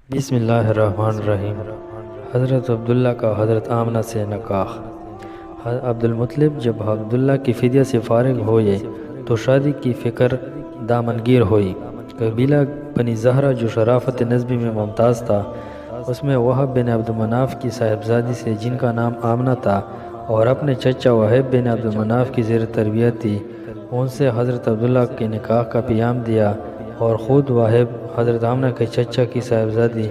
بسم اللہ الرحمن الرحیم۔ حضرت عبداللہ کا حضرت آمنہ سے نکاح۔ عبد المطلب جب عبداللہ کی فدیہ سے فارغ ہوئے تو شادی کی فکر دامنگیر ہوئی۔ قبیلہ بنی زہرہ جو شرافت نسبی میں ممتاز تھا، اس میں وہب بن عبد مناف کی صاحبزادی سے جن کا نام آمنہ تھا اور اپنے چچا وہب بن عبد مناف کی زیر تربیت تھی، ان سے حضرت عبداللہ کے نکاح کا پیام دیا، اور خود وہب حضرت آمنہ کے چچا کی صاحبزادی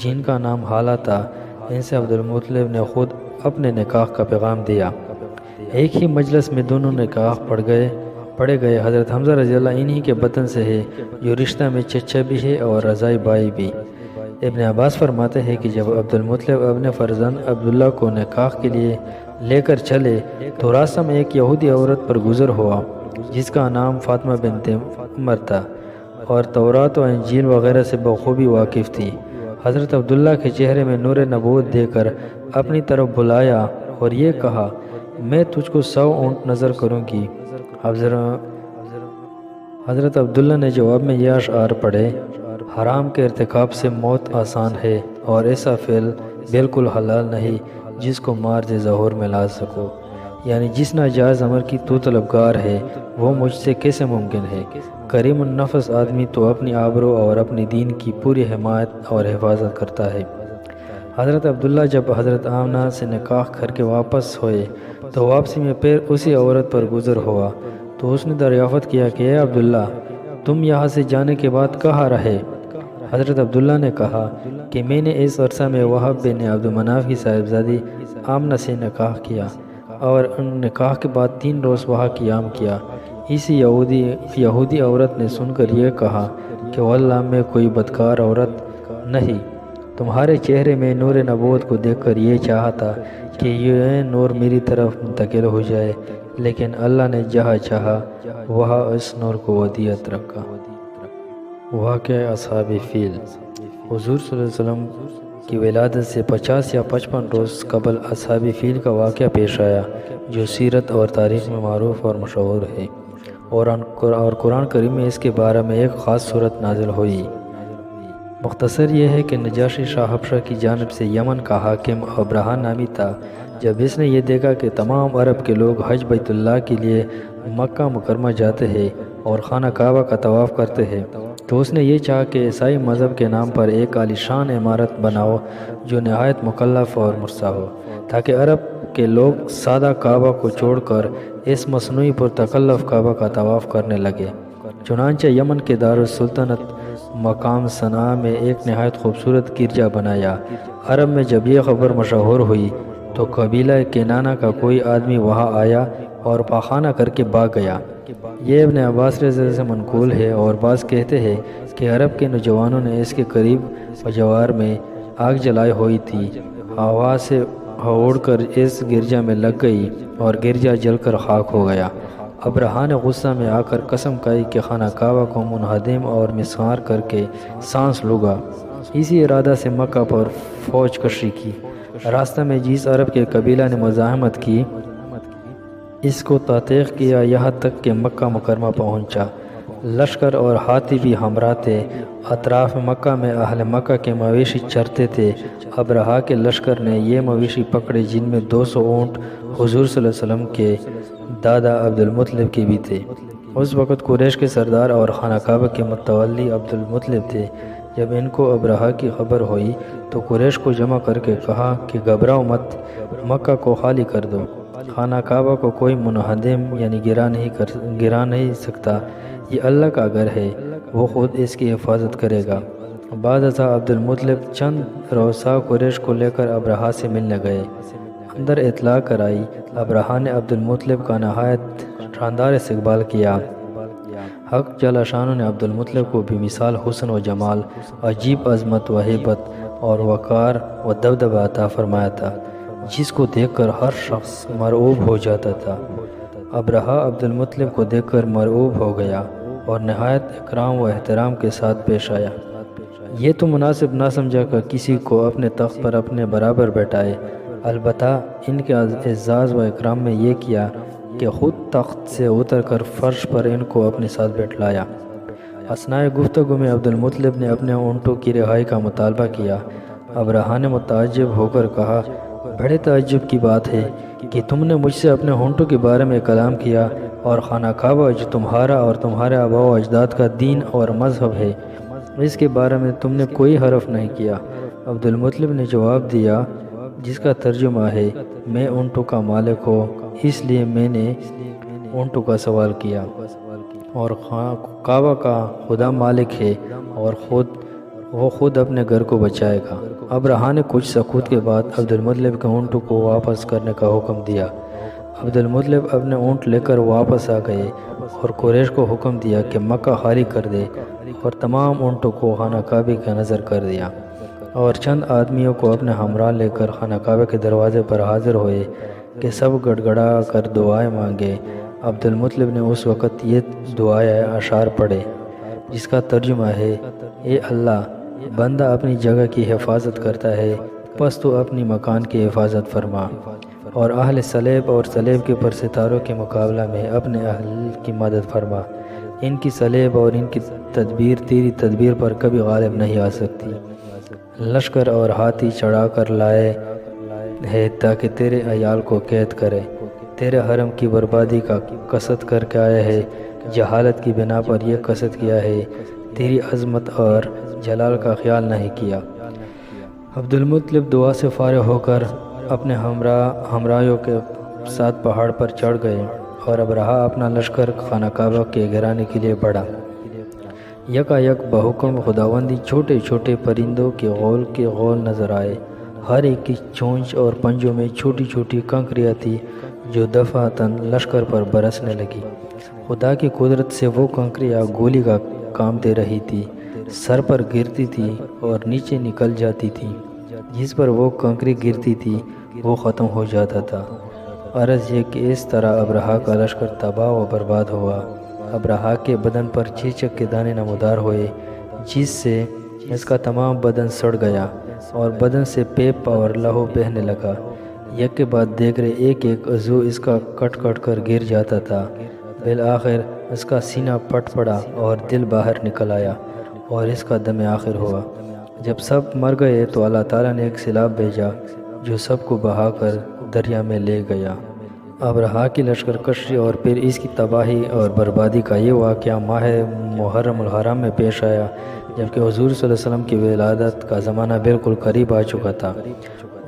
جن کا نام حالہ تھا، ان سے عبد المطلب نے خود اپنے نکاح کا پیغام دیا۔ ایک ہی مجلس میں دونوں نکاح پڑھے گئے۔ حضرت حمزہ رضی اللہ انہی کے بطن سے ہے، جو رشتہ میں چچا بھی ہے اور رضائی بائی بھی۔ ابن عباس فرماتے ہیں کہ جب عبد المطلب اپنے فرزند عبداللہ کو نکاح کے لیے لے کر چلے تو راستہ میں ایک یہودی عورت پر گزر ہوا جس کا نام فاطمہ بنت عمر تھا، اور تورات و انجیل وغیرہ سے بخوبی واقف تھی۔ حضرت عبداللہ کے چہرے میں نور نبوت دے کر اپنی طرف بلایا اور یہ کہا، میں تجھ کو 100 اونٹ نظر کروں گی۔ حضرت عبداللہ نے جواب میں یہ اشعار پڑھے، حرام کے ارتکاب سے موت آسان ہے، اور ایسا فعل بالکل حلال نہیں جس کو مارج ظہور میں لا سکو، یعنی جس ناجائز عمل کی تو طلبگار ہے وہ مجھ سے کیسے ممکن ہے۔ کریم النفس آدمی تو اپنی آبرو اور اپنی دین کی پوری حمایت اور حفاظت کرتا ہے۔ حضرت عبداللہ جب حضرت آمنہ سے نکاح کر کے واپس ہوئے تو واپسی میں پھر اسی عورت پر گزر ہوا تو اس نے دریافت کیا کہ اے عبداللہ، تم یہاں سے جانے کے بعد کہاں رہے؟ حضرت عبداللہ نے کہا کہ میں نے اس عرصہ میں وہب بن عبد مناف کی صاحبزادی آمنہ سے نکاح کیا، اور ان نکاح کے بعد 3 روز وہاں قیام کیا۔ اسی یہودی عورت نے سن کر یہ کہا کہ واللہ میں کوئی بدکار عورت نہیں، تمہارے چہرے میں نور نبوت کو دیکھ کر یہ چاہا تھا کہ یہ نور میری طرف منتقل ہو جائے، لیکن اللہ نے جہاں چاہا وہاں اس نور کو ودیعت رکھا۔ واقعہ اصحاب فیل۔ حضور صلی اللہ علیہ وسلم کی ولادت سے 50 یا 55 روز قبل اصحاب فیل کا واقعہ پیش آیا، جو سیرت اور تاریخ میں معروف اور مشہور ہے، اور قرآن کریم میں اس کے بارے میں ایک خاص صورت نازل ہوئی۔ مختصر یہ ہے کہ نجاشی شاہ حبشہ کی جانب سے یمن کا حاکم ابرہہ نامی تھا۔ جب اس نے یہ دیکھا کہ تمام عرب کے لوگ حج بیت اللہ کے لیے مکہ مکرمہ جاتے ہیں اور خانہ کعبہ کا طواف کرتے ہیں، تو اس نے یہ چاہا کہ عیسائی مذہب کے نام پر ایک عالیشان عمارت بناؤ جو نہایت مکلف اور مرصع ہو، تاکہ عرب کے لوگ سادہ کعبہ کو چھوڑ کر اس مصنوعی پرتکلف کعبہ کا طواف کرنے لگے۔ چنانچہ یمن کے دارالسلطنت مقام صنعاء میں ایک نہایت خوبصورت گرجا بنایا۔ عرب میں جب یہ خبر مشہور ہوئی تو قبیلہ کنانہ کا کوئی آدمی وہاں آیا اور پاخانہ کر کے بھاگ گیا۔ یہ ابن عباس رضی اللہ سے منقول ہے، اور بعض کہتے ہیں کہ عرب کے نوجوانوں نے اس کے قریب بجوار میں آگ جلائی ہوئی تھی، ہوا سے اڑ کر اس گرجا میں لگ گئی اور گرجا جل کر خاک ہو گیا۔ ابرہہ نے غصہ میں آ کر قسم کھائی کہ خانہ کعبہ کو منہدم اور مسمار کر کے سانس لوں گا۔ اسی ارادہ سے مکہ پر فوج کشی کی۔ راستہ میں جس عرب کے قبیلہ نے مزاحمت کی، اس کو تحقیق کیا یہاں تک کہ مکہ مکرمہ پہنچا۔ لشکر اور ہاتھی بھی ہمراہ تھے۔ اطراف مکہ میں اہل مکہ کے مویشی چرتے تھے۔ ابرہہ کے لشکر نے یہ مویشی پکڑے، جن میں 200 اونٹ حضور صلی اللہ علیہ وسلم کے دادا عبد المطلب کے بھی تھے۔ اس وقت قریش کے سردار اور خانہ کعبہ کے متولی عبد المطلب تھے۔ جب ان کو ابرہہ کی خبر ہوئی تو قریش کو جمع کر کے کہا کہ گھبراؤ مت، مکہ کو خالی کر دو۔ خانہ کعبہ کو کوئی منہدم یعنی گرا نہیں سکتا، یہ اللہ کا گھر ہے، وہ خود اس کی حفاظت کرے گا۔ بعد ازاں عبد المطلب چند روسا قریش کو لے کر ابرہہ سے ملنے گئے۔ اندر اطلاع کرائی، ابرہہ نے عبد المطلب کا نہایت شاندار استقبال کیا۔ حق جل شانہ نے عبد المطلب کو بے مثال حسن و جمال، عجیب عظمت و ہیبت اور وقار و دبدبہ عطا فرمایا تھا، جس کو دیکھ کر ہر شخص مرعوب ہو جاتا تھا۔ ابرہہ عبد المطلب کو دیکھ کر مرعوب ہو گیا اور نہایت اکرام و احترام کے ساتھ پیش آیا۔ یہ تو مناسب نہ سمجھا کہ کسی کو اپنے تخت پر اپنے برابر بیٹھائے، البتہ ان کے اعزاز و اکرام میں یہ کیا کہ خود تخت سے اتر کر فرش پر ان کو اپنے ساتھ بیٹھلایا۔ اثناء گفتگو میں عبد المطلب نے اپنے اونٹوں کی رہائی کا مطالبہ کیا۔ ابرہہ نے متعجب ہو کر کہا، بڑے تعجب کی بات ہے کہ تم نے مجھ سے اپنے اونٹوں کے بارے میں کلام کیا، اور خانہ کعبہ جو تمہارا اور تمہارے آباء و اجداد کا دین اور مذہب ہے، اس کے بارے میں تم نے کوئی حرف نہیں کیا۔ عبد المطلب نے جواب دیا، جس کا ترجمہ ہے، میں اونٹوں کا مالک ہوں، اس لیے میں نے اونٹوں کا سوال کیا، اور کعبہ کا خدا مالک ہے، اور وہ خود اپنے گھر کو بچائے گا۔ ابرہہ نے کچھ سکوت کے بعد عبد المطلب کے اونٹوں کو واپس کرنے کا حکم دیا۔ عبد المطلب اپنے اونٹ لے کر واپس آ گئے اور قریش کو حکم دیا کہ مکہ خالی کر دے، اور تمام اونٹوں کو خانہ کعبہ کا نظر کر دیا، اور چند آدمیوں کو اپنے ہمراہ لے کر خانہ کعبہ کے دروازے پر حاضر ہوئے کہ سب گڑ گڑا کر دعائیں مانگے۔ عبد المطلب نے اس وقت یہ دعائیں اشعار پڑھے، جس کا ترجمہ ہے، اے اللہ، بندہ اپنی جگہ کی حفاظت کرتا ہے، پس تو اپنی مکان کی حفاظت فرما، اور اہل صلیب اور صلیب کے پر ستاروں کے مقابلہ میں اپنے اہل کی مدد فرما۔ ان کی صلیب اور ان کی تدبیر تیری تدبیر پر کبھی غالب نہیں آ سکتی۔ لشکر اور ہاتھی چڑھا کر لائے ہے تاکہ تیرے عیال کو قید کرے، تیرے حرم کی بربادی کا قصد کر کے آیا ہے، جہالت کی بنا پر یہ قصد کیا ہے، تیری عظمت اور جلال کا خیال نہیں کیا۔ عبد المطلب دعا سے فارغ ہو کر اپنے ہمراہیوں کے ساتھ پہاڑ پر چڑھ گئے، اور ابرہہ اپنا لشکر خانہ کعبہ کے گرانے کے لیے بڑھا۔ یکا یک بحکم خداوندی چھوٹے چھوٹے پرندوں کے غول نظر آئے، ہر ایک کی چونچ اور پنجوں میں چھوٹی چھوٹی کنکریاں تھی جو دفعتاً لشکر پر برسنے لگی۔ خدا کی قدرت سے وہ کنکریاں گولی کا کام دے رہی تھی، سر پر گرتی تھی اور نیچے نکل جاتی تھی، جس پر وہ کنکری گرتی تھی وہ ختم ہو جاتا تھا۔ عرض یہ کہ اس طرح ابرہہ کا لشکر تباہ و برباد ہوا۔ ابرہہ کے بدن پر چیچک کے دانے نمودار ہوئے، جس سے اس کا تمام بدن سڑ گیا، اور بدن سے پیپ اور لہو بہنے لگا۔ یک کے بعد دیگرے ایک ایک عضو اس کا کٹ کٹ کر گر جاتا تھا۔ بالآخر اس کا سینہ پھٹ پڑا اور دل باہر نکل آیا، اور اس کا دم آخر ہوا۔ جب سب مر گئے تو اللہ تعالیٰ نے ایک سیلاب بھیجا جو سب کو بہا کر دریا میں لے گیا۔ ابرہہ کی لشکر کشی اور پھر اس کی تباہی اور بربادی کا یہ واقعہ ماہ محرم الحرام میں پیش آیا، جبکہ حضور صلی اللہ علیہ وسلم کی ولادت کا زمانہ بالکل قریب آ چکا تھا۔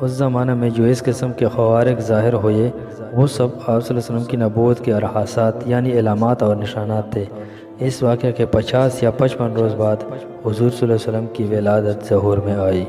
اس زمانہ میں جو اس قسم کے خوارق ظاہر ہوئے وہ سب آپ صلی اللہ علیہ وسلم کی نبوت کے ارحاسات یعنی علامات اور نشانات تھے۔ اس واقعہ کے 50 یا 55 روز بعد حضور صلی اللہ علیہ وسلم کی ولادت ظہور میں آئی۔